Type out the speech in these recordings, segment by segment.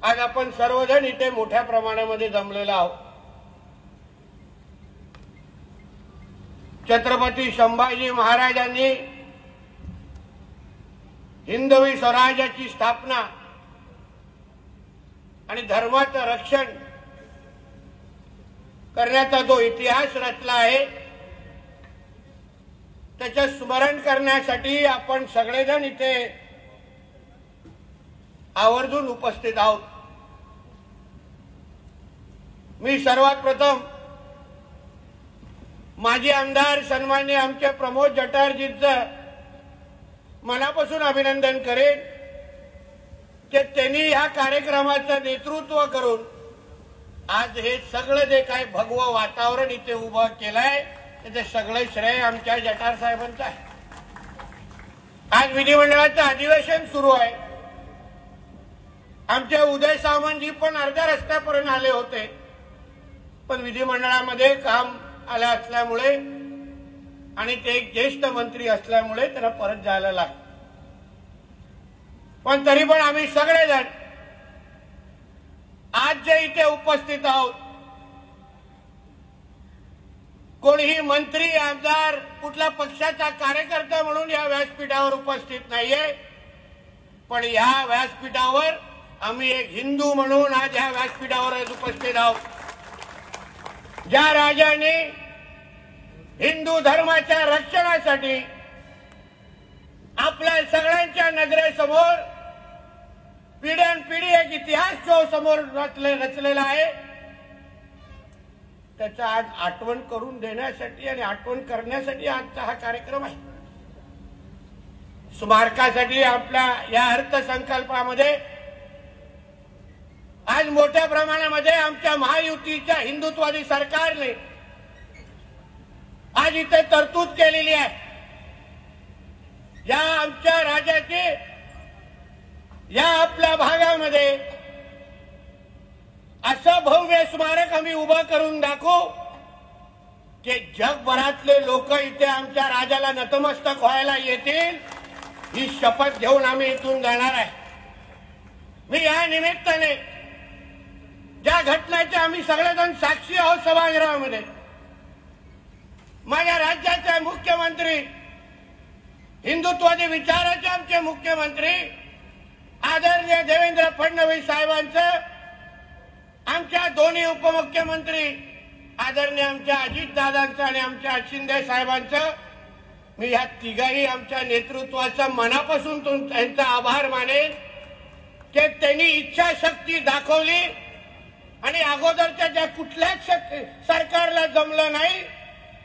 आज आपण सर्वजण इथे मोठ्या प्रमाणामध्ये जमलेलो आहोत। छत्रपती संभाजी महाराजांनी हिंदवी स्वराज्याची स्थापना आणि धर्माचं रक्षण करण्याचा जो इतिहास रचला आहे त्याचे स्मरण करण्यासाठी आपण सगळेजण इथे आवर्जून उपस्थित आहोत। मी सर्वात प्रथम माजी आमदार सन्माननीय आमचे प्रमोद जठारजींचं मनापासून अभिनंदन करेन की त्यांनी या कार्यक्रमाचं नेतृत्व करून आज हे सगळं जे काही भगवं वातावरण इथे उभं केलंय त्याचे सगळे श्रेय आमच्या जठार साहेबांचं आहे। आज विधिमंडळाचं अधिवेशन सुरू आहे। आमचे उदय सामंतजी पण अर्ध्या रस्त्यापर्यंत आले होते, पण विधिमंडळामध्ये काम आलं असल्यामुळे आणि ते एक ज्येष्ठ मंत्री असल्यामुळे त्यांना परत जायला लागलं। पण तरी पण आम्ही सगळेजण आज जे इथे उपस्थित आहोत, कोणीही मंत्री आमदार कुठल्या पक्षाचा कार्यकर्ता म्हणून या व्यासपीठावर उपस्थित नाहीये, पण या व्यासपीठावर आम्ही एक हिंदू म्हणून आज या व्यासपीठावर उपस्थित आहोत। ज्या राजाने हिंदू धर्माच्या रक्षणासाठी आपल्या सगळ्यांच्या नजरेसमोर पिढ्यानपिढी एक इतिहास जो समोर रचलेला आहे त्याचा आज आठवण करून देण्यासाठी आणि आठवण करण्यासाठी आजचा हा कार्यक्रम आहे। स्मारकासाठी आपल्या या अर्थसंकल्पामध्ये आज मोठ्या प्रमाणामध्ये आमच्या महायुतीच्या हिंदुत्ववादी सरकारने आज इथे तरतूद केलेली आहे। या आमच्या राज्याचे या आपल्या भागामध्ये असं भव्य स्मारक आम्ही उभं करून दाखवू की जगभरातले लोक इथे आमच्या राजाला नतमस्तक व्हायला येतील, ही शपथ घेऊन आम्ही इथून जाणार आहे। मी या निमित्ताने ज्या घटनेचे आम्ही सगळेजण साक्षी आहोत सभागृहामध्ये, माझ्या राज्याचे मुख्यमंत्री हिंदुत्वादी विचाराचे आमचे मुख्यमंत्री आदरणीय देवेंद्र फडणवीस साहेबांचं, आमच्या दोन्ही उपमुख्यमंत्री आदरणीय आमच्या अजितदादांचं आणि आमच्या शिंदे साहेबांचं, मी या तिघाही आमच्या नेतृत्वाचा मनापासून त्यांचा आभार मानेन की त्यांनी इच्छाशक्ती दाखवली आणि अगोदरच्या ज्या कुठल्याच सरकारला जमलं नाही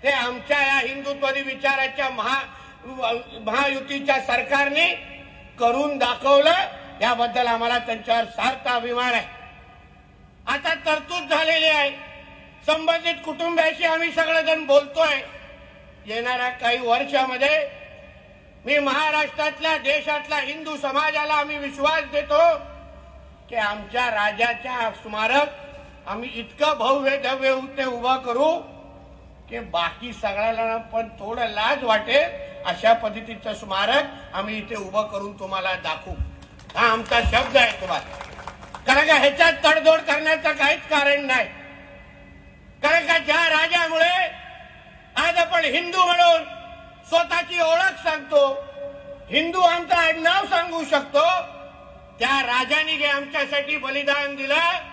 ते आमच्या या हिंदुत्वादी विचाराच्या महायुतीच्या सरकारने करून दाखवलं। याबद्दल आम्हाला त्यांच्यावर सार्थ अभिमान आहे। आता तरतूद झालेली आहे, संबंधित कुटुंबाशी आम्ही सगळेजण बोलतोय। येणाऱ्या काही वर्षामध्ये मी महाराष्ट्रातल्या देशातल्या हिंदू समाजाला आम्ही विश्वास देतो की आमच्या राजाच्या स्मारक आम्ही इतकं भव्य भव्य ते उभा करू की बाकी सगळ्याला पण थोडं लाज वाटेल अशा पद्धतीचं स्मारक आम्ही इथे उभं करून तुम्हाला दाखवू। हा आमचा शब्द आहे तुम्हाला, कारण का ह्याच्यात तडजोड करण्याचं काहीच कारण नाही। कारण का ज्या राजामुळे आज आपण हिंदू म्हणून स्वतःची ओळख सांगतो, हिंदू आमचं आडनाव सांगू शकतो, त्या राजाने जे आमच्यासाठी बलिदान दिलं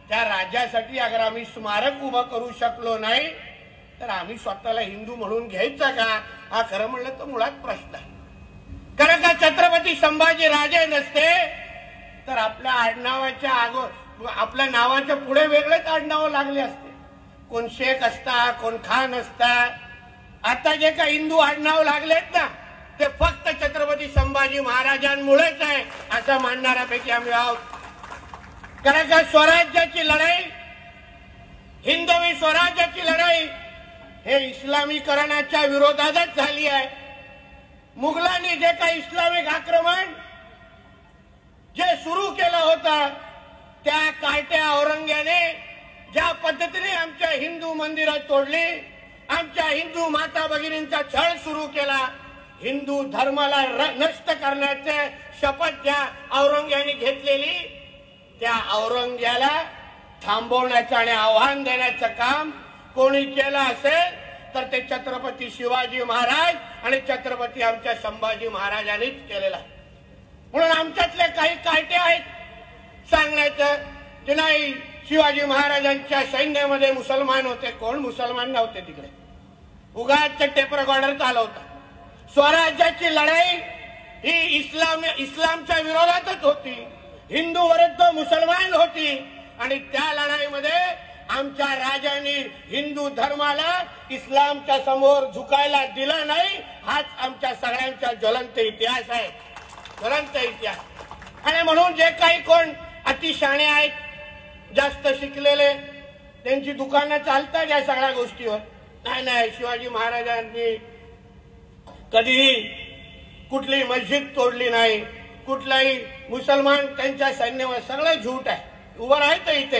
त्या राजासाठी अगर आम्ही स्मारक उभं करू शकलो नाही तर आम्ही स्वतःला हिंदू म्हणून घ्यायचा का, हा खरं म्हणलं तर मुळात प्रश्न आहे। कारण का छत्रपती संभाजी राजे नसते तर आपल्या आडनावाच्या आपल्या नावाच्या पुढे वेगळेच आडनाव लागले असते, कोण शेख असता, कोण खान असता। आता जे काही हिंदू आडनाव लागलेत ना ते फक्त छत्रपती संभाजी महाराजांमुळेच आहे असं मानणाऱ्यापैकी आम्ही आहोत। कारण का स्वराज्याची लढाई, हिंदवी स्वराज्याची लढाई हे इस्लामीकरणाच्या विरोधातच झाली आहे। मुघलांनी जे काही इस्लामिक आक्रमण जे सुरू केलं होतं त्या कार्ट्या औरंग्याने ज्या पद्धतीने आमच्या हिंदू मंदिरं तोडली, आमच्या हिंदू माता भगिनींचा छळ सुरू केला, हिंदू धर्माला नष्ट करण्याचे शपथ ज्या औरंग्याने घेतलेली त्या औरंग्याला थांबवण्याचं आणि आव्हान देण्याचं काम कोणी केलं असेल तर ते छत्रपती शिवाजी महाराज आणि छत्रपती आमच्या संभाजी महाराजांनीच केलेलं आहे. म्हणून आमच्यातले काही कायटे आहेत सांगण्याचं की नाही शिवाजी महाराजांच्या सैन्यामध्ये मुसलमान होते. कोण मुसलमान नव्हते तिकडे. उगाच टेप रेकॉर्डर चालवता. स्वराज्याची लढाई ही इस्लामच्या विरोधातच होती. हिंदू विरुद्ध मुसलमान होती आणि त्या लढाईमध्ये आमच्या राजांनी हिंदू धर्माला इस्लामच्या समोर झुकायला दिला नाही. हाच आमच्या सगळ्यांचा ज्वलंत इतिहास आहे. ज्वलंत इतिहास. आणि म्हणून जे काही कोण अतिशहाणे आहेत, जास्त शिकलेले, त्यांची दुकानं चालतात या सगळ्या गोष्टीवर. नाही शिवाजी महाराजांनी कधीही कुठली मस्जिद तोडली नाही. कुठलाही मुसलमान त्यांच्या सैन्यावर सगळं झूट आहे. उभं राहायचं इथे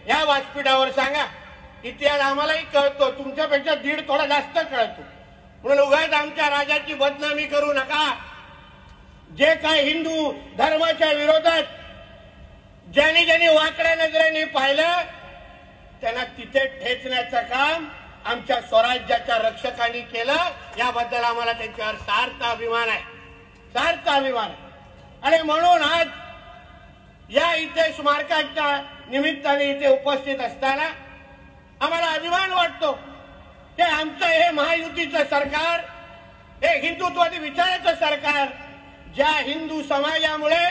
या व्यासपीठावर सांगा. इतिहास आम्हालाही कळतो. तुमच्यापेक्षा दीड थोडा जास्त कळतो. म्हणून उगाच आमच्या राजाची बदनामी करू नका. जे काही हिंदू धर्माच्या विरोधात ज्यांनी वाकड्या नजरेने पाहिलं त्यांना तिथे ठेचण्याचं काम आमच्या स्वराज्याच्या रक्षकांनी केलं. याबद्दल आम्हाला त्यांच्यावर सार्थ अभिमान आहे. सार्थ अभिमान आहे. आणि म्हणून आज या इथे स्मारकाच्या निमित्ताने इथे उपस्थित असताना आम्हाला अभिमान वाटतो की आमचं हे महायुतीचं सरकार, हे हिंदुत्वादी विचाराचं सरकार, ज्या हिंदू समाजामुळे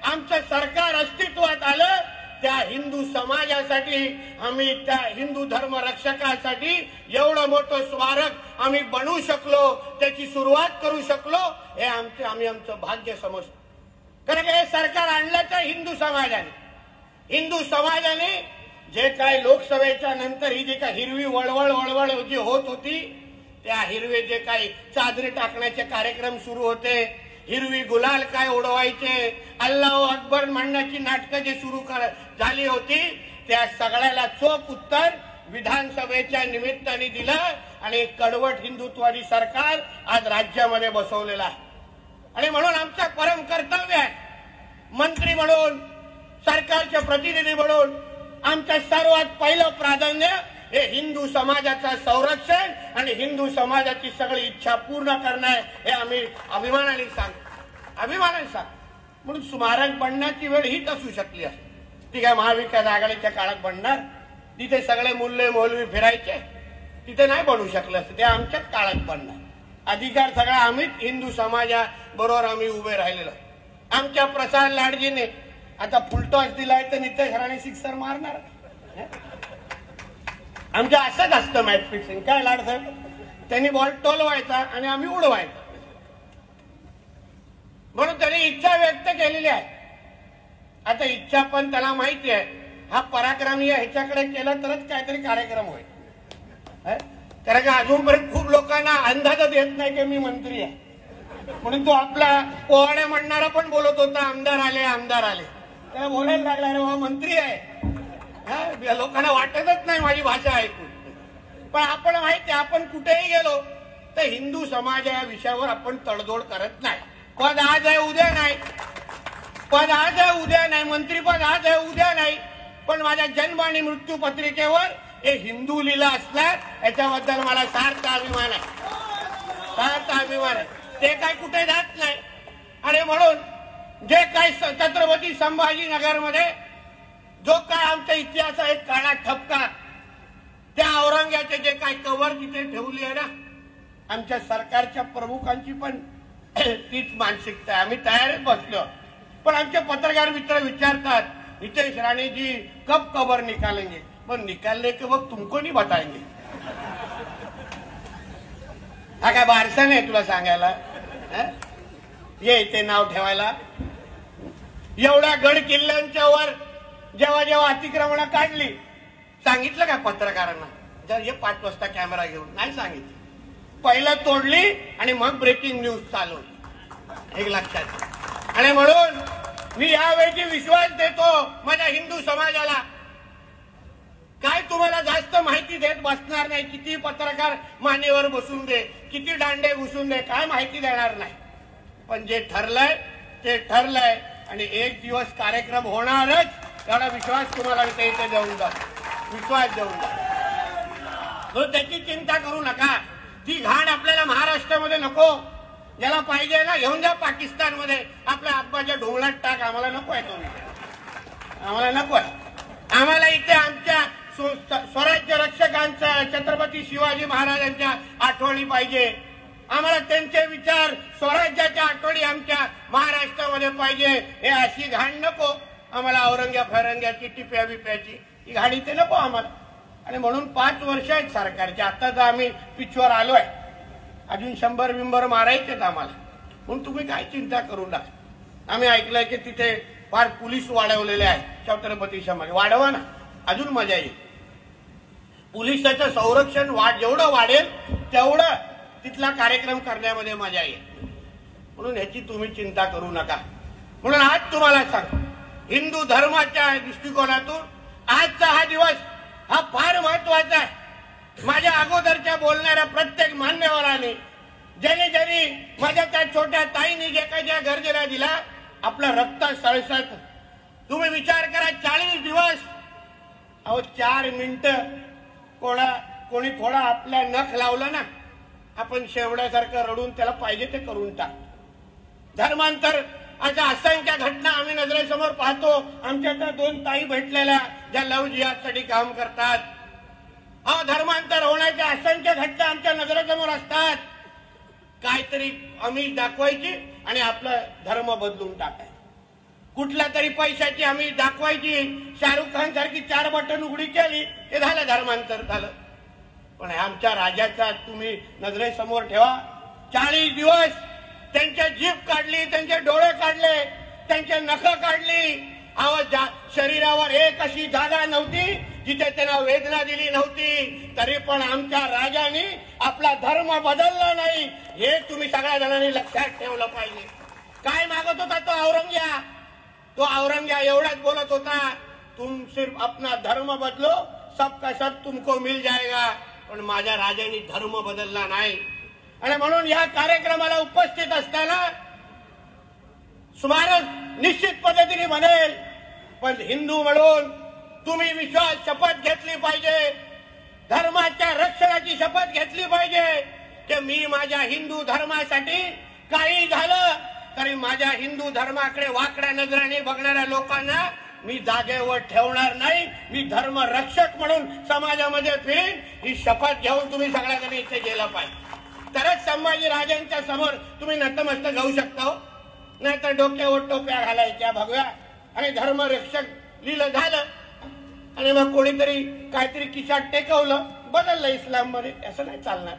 आमचं सरकार अस्तित्वात आलं त्या हिंदू समाजासाठी, आम्ही त्या हिंदू धर्म रक्षकासाठी एवढं मोठं स्मारक आम्ही बनवू शकलो, त्याची सुरुवात करू शकलो, हे आम्ही आमचं भाग्य समजतो. कारण हे सरकार आणलं तर हिंदू समाजाने जे काही लोकसभेच्या नंतर ही जी काही हिरवी वळवळ जी होत होती, त्या हिरवे जे काही चादरी टाकण्याचे कार्यक्रम सुरू होते, हिरवी गुलाल काय उडवायचे, अल्लाहू अकबर म्हणण्याची नाटकं जी सुरू झाली होती, त्या सगळ्याला चोख उत्तर विधानसभेच्या निमित्ताने दिलं आणि कडवट हिंदुत्वादी सरकार आज राज्यामध्ये बसवलेलं आहे. आणि म्हणून आमचं परम कर्तव्य आहे, मंत्री म्हणून, सरकारचे प्रतिनिधी म्हणून आमचं सर्वात पहिलं प्राधान्य हे हिंदू समाजाचं संरक्षण आणि हिंदू समाजाची सगळी इच्छा पूर्ण करणं आहे. हे आम्ही अभिमानाने सांगतो. म्हणून स्मारक बनण्याची वेळ हीच असू शकली असते. ती काय महाविकास आघाडीच्या काळात बनणार, तिथे सगळे मुल्ले मौलवी फिरायचे, तिथे नाही बनवू शकलं असतं. ते आमच्याच काळात बनणार. अधिकार सगळा आम्हीच हिंदू समाजाबरोबर आम्ही उभे राहिलेलो. आमच्या प्रसाद लाडजीने आता फुलटॉस दिलाय तर नितेश राणे सिक्सर मारणार. आमच्या असंच असतं मॅच फिक्सिंग. काय लाड साहेब, त्यांनी बॉल टोलवायचा आणि आम्ही उडवायचा. म्हणून त्यांनी इच्छा व्यक्त केलेली आहे. आता इच्छा पण त्याला माहिती आहे हा पराक्रमी ह्याच्याकडे केला तरच काहीतरी कार्यक्रम होईल. कारण का अजूनपर्यंत खूप लोकांना अंदाजच येत नाही की मी मंत्री आहे. म्हणून तो आपला पोवाड्या म्हणणारा पण बोलत होता, आमदार आले. त्याला बोलायला लागला रे बाबा मंत्री आहे. लोकांना वाटतच नाही माझी भाषा ऐकून. पण आपण माहिती, आपण कुठेही गेलो तर हिंदू समाज या विषयावर आपण तडजोड करत नाही. पद आज आहे उद्या नाही, मंत्रीपद आज आहे उद्या नाही, पण माझ्या जन्म आणि मृत्यू पत्रिकेवर हे हिंदू लिहिलं असणार याच्याबद्दल मला सार्थ अभिमान आहे. ते काय कुठे जात नाही. आणि म्हणून जे काही छत्रपती संभाजीनगरमध्ये जो काय आमच्या इतिहासाचा एक काळा ठपका, त्या औरंग्याचे जे काही कव्हर तिथे ठेवली आहे ना, आमच्या सरकारच्या प्रमुखांची पण तीच मानसिकता आहे. आम्ही तयारच बसलो. पण आमचे पत्रकार मित्र विचारतात, नितेश राणे जी कब कव्हर निकालेंगे? पण निकालने के वक्त तुमको नहीं बताएंगे. हा काय बारसा नाही तुला सांगायला, ये इथे नाव ठेवायला. एवढ्या गड किल्ल्यांच्या वर जेव्हा अतिक्रमण काढली, सांगितलं का पत्रकारांना ये 5 वाजता कॅमेरा घेऊन? नाही सांगितलं. पहिलं तोडली आणि मग ब्रेकिंग न्यूज चालवली. एक लक्षात. आणि म्हणून मी यावेळी विश्वास देतो माझ्या हिंदू समाजाला, काय तुम्हाला जास्त माहिती देत बसणार नाही. किती पत्रकार मानेवर बसून दे, किती दांडे घुसून दे, काय माहिती देणार नाही. पण जे ठरलंय ते ठरलंय आणि एक दिवस कार्यक्रम होणारच. एवढा विश्वास तुम्हाला इथे देऊन जा, विश्वास देऊन जा. त्याची चिंता करू नका. ती घाण आपल्याला महाराष्ट्रामध्ये नको. ज्याला पाहिजे ना घेऊन जा पाकिस्तानमध्ये, आपल्या आब्बाच्या ढोंगलात टाक. आम्हाला नको आहे तो विषय, आम्हाला नको आहे. आम्हाला इथे आमच्या स्वराज्य रक्षकांचा, छत्रपती शिवाजी महाराजांच्या आठवणी पाहिजे. आम्हाला त्यांचे विचार, स्वराज्याच्या आठवणी आमच्या महाराष्ट्रामध्ये पाहिजे. हे अशी घाण नको आम्हाला. औरंग्या फरंग्याची, टिप्या बिप्याची ही घाण इथे नको आम्हाला. आणि म्हणून 5 वर्ष आहेत सरकारचे. आता तर आम्ही पिचवर आलोय, अजून 100 बिंबर मारायचेत आम्हाला. म्हणून तुम्ही काय चिंता करू नका. आम्ही ऐकलंय की तिथे फार पोलीस वाढवलेले आहेत छत्रपती समाज. वाढवा ना, अजून मजा येईल. पोलिसाचं संरक्षण जेवढं वाढेल तेवढं तिथला कार्यक्रम करण्यामध्ये मजा येईल. म्हणून ह्याची तुम्ही चिंता करू नका. म्हणून आज तुम्हाला सांग, हिंदू धर्माच्या दृष्टिकोनातून आजचा हा दिवस हा फार महत्वाचा आहे. माझ्या अगोदरच्या बोलणाऱ्या प्रत्येक मान्यवरांनी, ज्याने माझ्या त्या छोट्या ताईने जे काही ज्या गर्जना दिला, आपलं रक्त सळसळत. तुम्ही विचार करा, 40 दिवस, अहो 4 मिनिटं कोणी थोडा आपल्या नख लावलं ना, आपण शेवड्यासारखं रडून त्याला पाहिजे ते करून टाक. धर्मांतर अशा असंख्य घटना आम्ही नजरेसमोर पाहतो. आमच्या त्या 2 ताई भेटलेल्या ज्या लव जिहादसाठी काम करतात. धर्मांतर होण्याच्या असंख्य घटना आमच्या नजरेसमोर असतात. काहीतरी आम्ही दाखवायची आणि आपला धर्म बदलून टाकायचा. कुठल्या तरी पैशाची आम्ही दाखवायची, शाहरुख खान सारखी 4 बटन उघडी केली, हे झालं धर्मांतर झालं. पण आमच्या राजाचा तुम्ही नजरेसमोर ठेवा. 40 दिवस त्यांच्या जीभ काढली, त्यांचे डोळे काढले, त्यांचे नख काढली. शरीरावर एक अशी जागा नव्हती जिथे त्यांना वेदना दिली नव्हती. तरी पण आमच्या राजाने आपला धर्म बदलला नाही. हे तुम्ही सगळ्या जणांनी लक्षात ठेवलं पाहिजे. काय मागत होता तो औरंग्या? तो औरंग्या एवढाच बोलत होता, तुम सिर्फ अपना धर्म बदलो, सबका सब तुमको मिल जाएगा. पण माझ्या राजाने धर्म बदलला नाही. आणि म्हणून या कार्यक्रमाला उपस्थित असताना स्मारक निश्चित पद्धतीने बनेल, पण हिंदू म्हणून तुम्ही विश्वास शपथ घेतली पाहिजे, धर्माच्या रक्षणाची शपथ घेतली पाहिजे की मी माझ्या हिंदू धर्मासाठी काही झालं तरी माझ्या हिंदू धर्माकडे वाकड्या नजराने बघणाऱ्या लोकांना मी जागेवर ठेवणार नाही. मी धर्म रक्षक म्हणून समाजामध्ये फिरेन. ही शपथ घेऊन तुम्ही सगळ्यांनी इथे गेलं पाहिजे. तरच संभाजी राजांच्या समोर तुम्ही नतमस्तक होऊ शकता. हो, नाहीतर डोक्यावर टोप्या घालायच्या भगव्या आणि धर्मरक्षक लिहिलं झालं आणि मग कोणीतरी काहीतरी खिशात टेकवलं, बदललं इस्लाम मध्ये. असं नाही चालणार.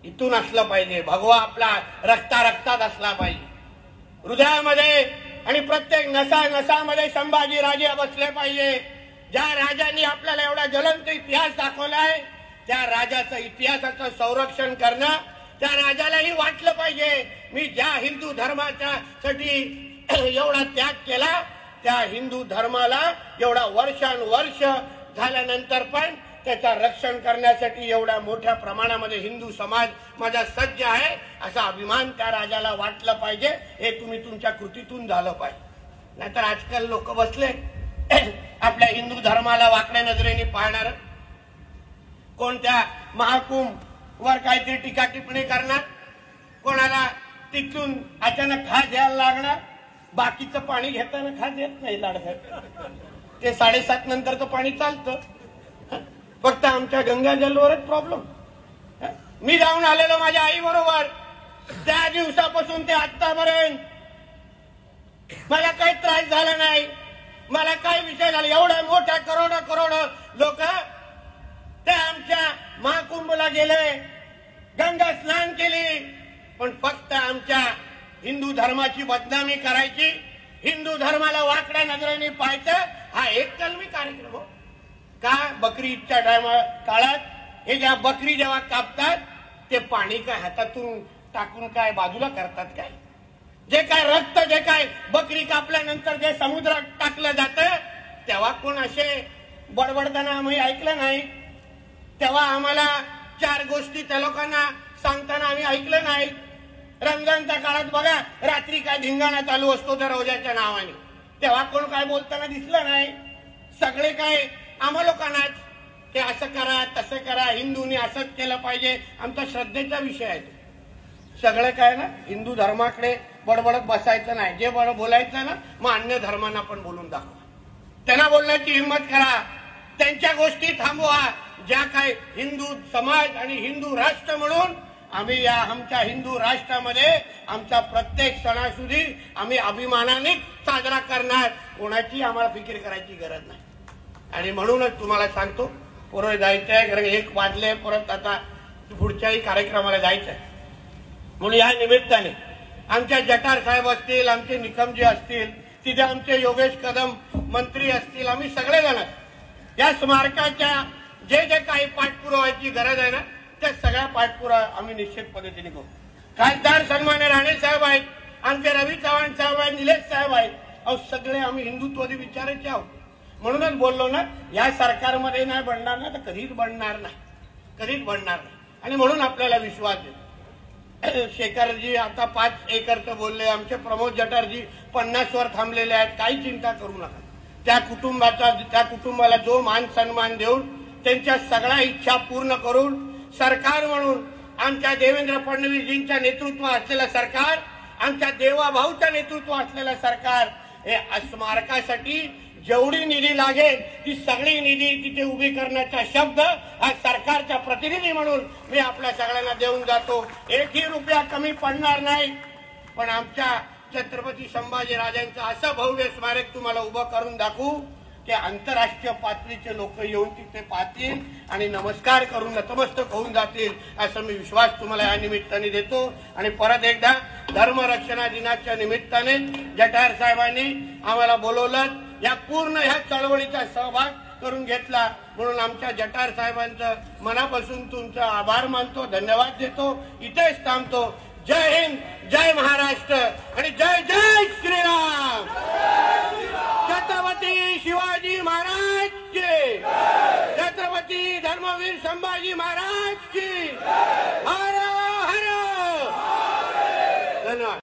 इथून असलं पाहिजे. भगवा आपला रक्तात असला पाहिजे, हृदयामध्ये आणि प्रत्येक नसामध्ये संभाजी राजे बसले पाहिजे. ज्या राजांनी आपल्याला एवढा ज्वलंत इतिहास दाखवलाय, त्या राजाचं इतिहासाचं संरक्षण करणं त्या राजालाही वाटलं पाहिजे. मी ज्या हिंदू धर्माच्या साठी एवढा त्याग केला, त्या हिंदू धर्माला एवढा वर्षानुवर्ष झाल्यानंतर पण त्याचं रक्षण करण्यासाठी एवढ्या मोठ्या प्रमाणामध्ये हिंदू समाज माझा सज्ज आहे, असा अभिमान त्या राजाला वाटलं पाहिजे. हे तुम्ही तुमच्या कृतीतून झालं पाहिजे. नाहीतर आजकाल लोक बसले आपल्या हिंदू धर्माला वाकड्या नजरेने पाहणार, कोणत्या महाकुंभ वर काहीतरी टीका टिप्पणी करणार, कोणाला तिथून अचानक खास द्यायला लागणार. बाकीचं पाणी घेताना खास येत नाही लाडसाहेब, ते 7:30 नंतरचं पाणी चालतं. फक्त आमच्या गंगाजलवरच प्रॉब्लेम. मी जाऊन आलेलो माझ्या आई बरोबर, त्या दिवसापासून ते आतापर्यंत मला काही त्रास झाला नाही, मला काय विषय झाला. एवढ्या मोठ्या करोड लोक ते आमच्या महाकुंभला गेले, गंगा स्नान केली, पण फक्त आमच्या हिंदू धर्माची बदनामी करायची, हिंदू धर्माला वाकड्या नजरेने पाहायचं, हा एक कलमी कार्यक्रम. का बकरी ईदच्या काळात हे ज्या बकरी जेव्हा कापतात ते पाणी काय हातातून टाकून काय बाजूला करतात काय? जे काय रक्त, जे काय बकरी कापल्यानंतर जे समुद्रात टाकलं जातं, तेव्हा कोण असे बडबडताना आम्ही ऐकलं नाही. तेव्हा आम्हाला 4 गोष्टी त्या लोकांना सांगताना आम्ही ऐकलं नाही. रमजानच्या काळात बघा रात्री काय धिंगाणा चालू असतो त्या रोजाच्या नावाने. तेव्हा कोण काय बोलताना दिसलं नाही. सगळे काय आम्हा लोकांनाच ते असं करा तसं करा, हिंदूंनी असंच केलं पाहिजे, आमचा श्रद्धेचा विषय आहे. सगळं काय ना हिंदू धर्माकडे बडबडत बसायचं नाही. जे बोलायचं ना मग अन्य धर्मांना पण बोलून दाखवा. त्यांना बोलण्याची हिंमत करा. त्यांच्या गोष्टी थांबवा ज्या काय हिंदू समाज आणि हिंदू राष्ट्र म्हणून आम्ही या आमच्या हिंदू राष्ट्रामध्ये आमचा प्रत्येक सणासुदी आम्ही अभिमानाने साजरा करणार. कोणाची आम्हाला फिकीर करायची गरज नाही. आणि म्हणूनच तुम्हाला सांगतो परत जायचंय, कारण 1 वाजले, परत आता पुढच्याही कार्यक्रमाला जायचंय. म्हणून या निमित्ताने आमच्या जटार साहेब असतील, आमचे निकमजी असतील, तिथे आमचे योगेश कदम मंत्री असतील, आम्ही सगळेजण या स्मारकाच्या जे जे काही पाठपुराव्याची गरज आहे ना त्या सगळ्या पाठपुरावा आम्ही निश्चित पद्धतीने करू. खासदार सन्मान्य राणे साहेब आहेत, आमचे रवी चव्हाण साहेब आहेत, निलेश साहेब आहेत. अहो सगळे आम्ही हिंदुत्वादी विचारायचे आहोत. म्हणूनच बोललो ना या सरकारमध्ये नाही बनणार ना तर कधीच बनणार नाही, कधीच बनणार नाही. आणि म्हणून आपल्याला विश्वास आहे. शेखरजी आता 5 एकरचं बोलले, आमचे प्रमोद जटारजी 50 वर थांबलेले आहेत. काही चिंता करू नका. त्या कुटुंबाला जो मान सन्मान देऊन त्यांच्या सगळ्या इच्छा पूर्ण करून सरकार म्हणून आमच्या देवेंद्र फडणवीसजींच्या नेतृत्व असलेलं सरकार, आमच्या देवाभाऊच्या नेतृत्व असलेलं सरकार हे स्मारकासाठी जेवढी निधी लागेल ती सगळी निधी तिथे उभी करण्याचा शब्द आज सरकारचा प्रतिनिधी म्हणून मी आपल्या सगळ्यांना देऊन जातो. 1ही रुपया कमी पडणार नाही. पण आमच्या छत्रपती संभाजीराजांचं असं भव्य स्मारक तुम्हाला उभं करून दाखवू की आंतरराष्ट्रीय पातळीचे लोक येऊन तिथे पाहतील आणि नमस्कार करून नतमस्तक होऊन जातील असं मी विश्वास तुम्हाला या निमित्ताने देतो. आणि परत एकदा धर्मरक्षणा दिनाच्या निमित्ताने जटार साहेबांनी आम्हाला बोलवलं, या पूर्ण ह्या चळवळीचा सहभाग करून घेतला. म्हणून आमच्या जटार साहेबांचं मनापासून तुमचा आभार मानतो, धन्यवाद देतो. इथेच थांबतो. जय हिंद, जय महाराष्ट्र आणि जय जय श्रीराम. छत्रपती शिवाजी महाराज की, छत्रपती धर्मवीर संभाजी महाराज की. भारत